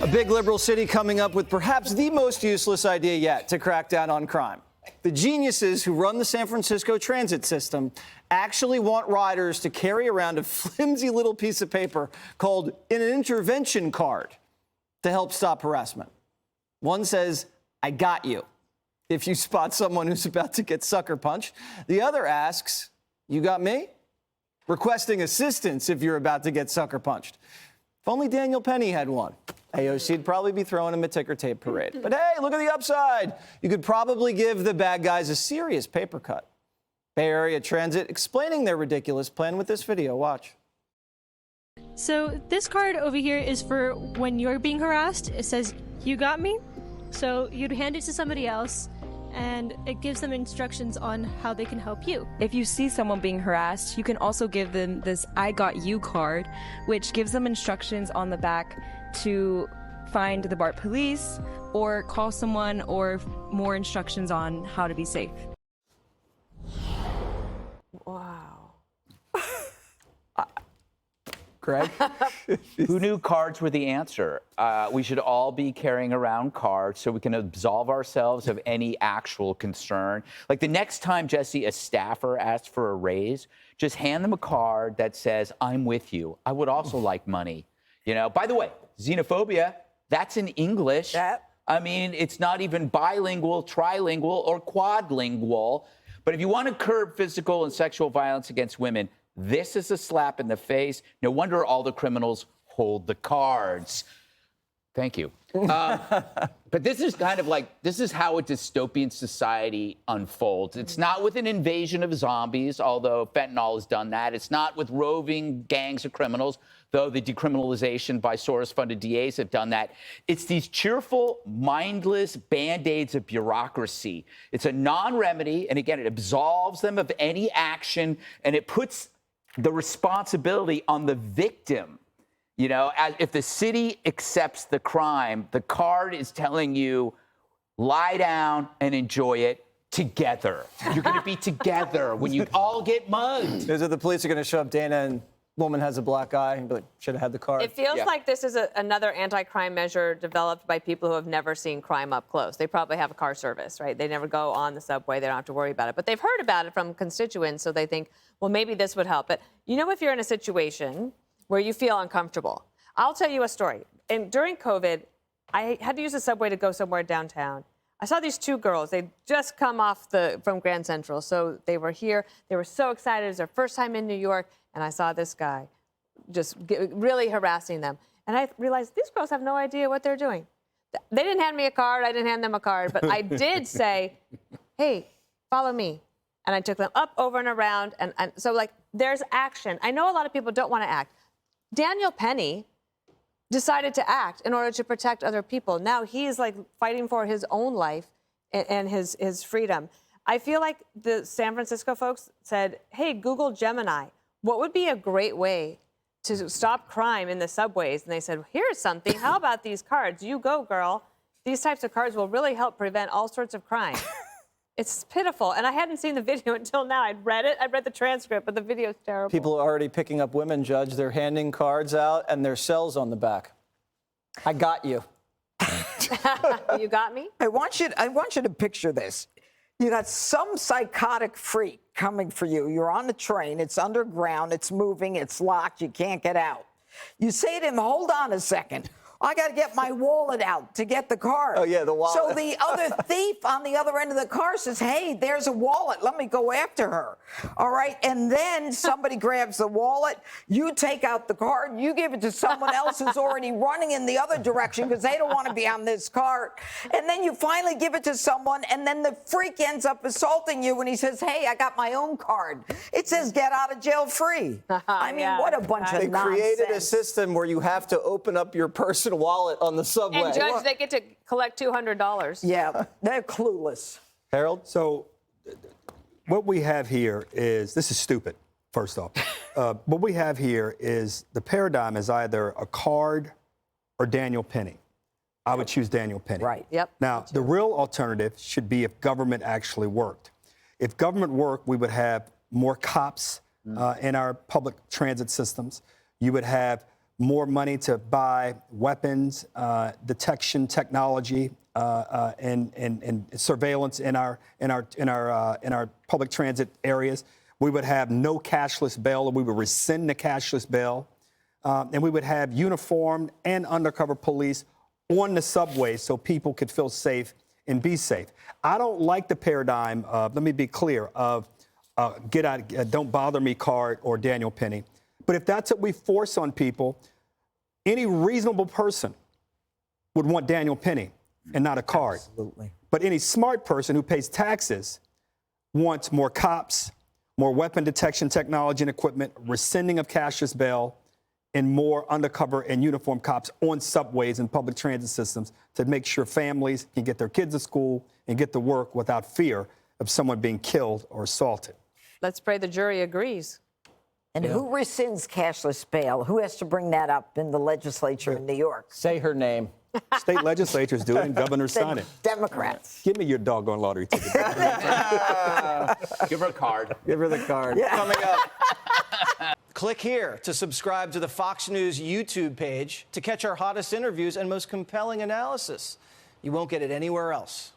A big liberal city coming up with perhaps the most useless idea yet to crack down on crime. The geniuses who run the San Francisco transit system actually want riders to carry around a flimsy little piece of paper called an intervention card to help stop harassment. One says, "I got you," if you spot someone who's about to get sucker punched. The other asks, "You got me?" requesting assistance if you're about to get sucker punched. If only Daniel Penny had one, AOC'd probably be throwing him a ticker tape parade. But hey, look at the upside. You could probably give the bad guys a serious paper cut. Bay Area Transit explaining their ridiculous plan with this video. Watch. So this card over here is for when you're being harassed. It says, "You got me." So you'd hand it to somebody else, and it gives them instructions on how they can help you. If you see someone being harassed, you can also give them this "I got you" card, which gives them instructions on the back to find the BART police or call someone, or more instructions on how to be safe. Wow. Greg? Who knew cards were the answer? We should all be carrying around cards so we can absolve ourselves of any actual concern. Like the next time, Jesse, a staffer asks for a raise, just hand them a card that says, "I'm with you. I would also like money." You know, by the way, xenophobia, that's in English. I mean, it's not even bilingual, trilingual, or quadlingual. But if you want to curb physical and sexual violence against women, this is a slap in the face. No wonder all the criminals hold the cards. Thank you. But this is kind of like, this is how a dystopian society unfolds. It's not with an invasion of zombies, although fentanyl has done that. It's not with roving gangs of criminals, though the decriminalization by Soros-funded DAs have done that. It's these cheerful, mindless Band-Aids of bureaucracy. It's a non-remedy, and again, it absolves them of any action, and it puts the responsibility on the victim. You know, if the city accepts the crime, the card is telling you, lie down and enjoy it together. You're going to be together when you all get mugged. Is it the police are going to show up, Dana, and woman has a black eye, and be like, should have had the card? It feels like this is another anti-crime measure developed by people who have never seen crime up close. They probably have a car service, right? They never go on the subway. They don't have to worry about it. But they've heard about it from constituents, so they think, well, maybe this would help. But you know, if you're in a situation where you feel uncomfortable, I'll tell you a story. And during COVID, I had to use the subway to go somewhere downtown. I saw these two girls. They'd just come off from Grand Central. So they were here. They were so excited. It was their first time in New York. And I saw this guy just really harassing them. And I realized these girls have no idea what they're doing. They didn't hand me a card. I didn't hand them a card. But I did say, "Hey, follow me." And I took them up, over, and around. And so, like, there's action. I know a lot of people don't want to act. Daniel Penny decided to act in order to protect other people. Now he's like fighting for his own life and his freedom. I feel like the San Francisco folks said, "Hey, Google Gemini, what would be a great way to stop crime in the subways?" And they said, "Here's something. How about these cards? You go, girl. These types of cards will really help prevent all sorts of crime." It's pitiful. And I hadn't seen the video until now. I'd read it. I read the transcript, but the video's terrible. People are already picking up women, Judge. They're handing cards out, and their cells on the back. "I got you." You got me? I want you to picture this. You got some psychotic freak coming for you. You're on the train. It's underground. It's moving. It's locked. You can't get out. You say to him, "Hold on a second. I got to get my wallet out to get the card." Oh, yeah, the wallet. So the other thief on the other end of the car says, "Hey, there's a wallet. Let me go after her." All right. And then somebody grabs the wallet. You take out the card. You give it to someone else who's already running in the other direction because they don't want to be on this card. And then you finally give it to someone, and then the freak ends up assaulting you when he says, "Hey, I got my own card. It says get out of jail free." I mean, what a bunch of nonsense. They created a system where you have to open up your personal wallet on the subway. And Judge, they get to collect $200. Yeah, they're clueless. Harold? So what we have here is, this is stupid, first off. What we have here is the paradigm is either a card or Daniel Penny. I would choose Daniel Penny. Right. Yep. Now, the real alternative should be if government actually worked. If government worked, we would have more cops in our public transit systems. You would have more money to buy weapons, detection technology, and surveillance in our public transit areas. We would have no cashless bail, or we would rescind the cashless bail, and we would have uniformed and undercover police on the subways so people could feel safe and be safe. I don't like the paradigm of, let me be clear, of get out, don't bother me card or Daniel Penny. But if that's what we force on people, any reasonable person would want Daniel Penny and not a card. Absolutely. But any smart person who pays taxes wants more cops, more weapon detection technology and equipment, rescinding of cashless bail, and more undercover and uniformed cops on subways and public transit systems to make sure families can get their kids to school and get to work without fear of someone being killed or assaulted. Let's pray the jury agrees. And who rescinds cashless bail? Who has to bring that up in the legislature in New York? Say her name. State legislatures do it and governors sign it. Democrats. Give me your doggone lottery ticket. Give her a card. Give her the card. Coming up. Click here to subscribe to the Fox News YouTube page to catch our hottest interviews and most compelling analysis. You won't get it anywhere else.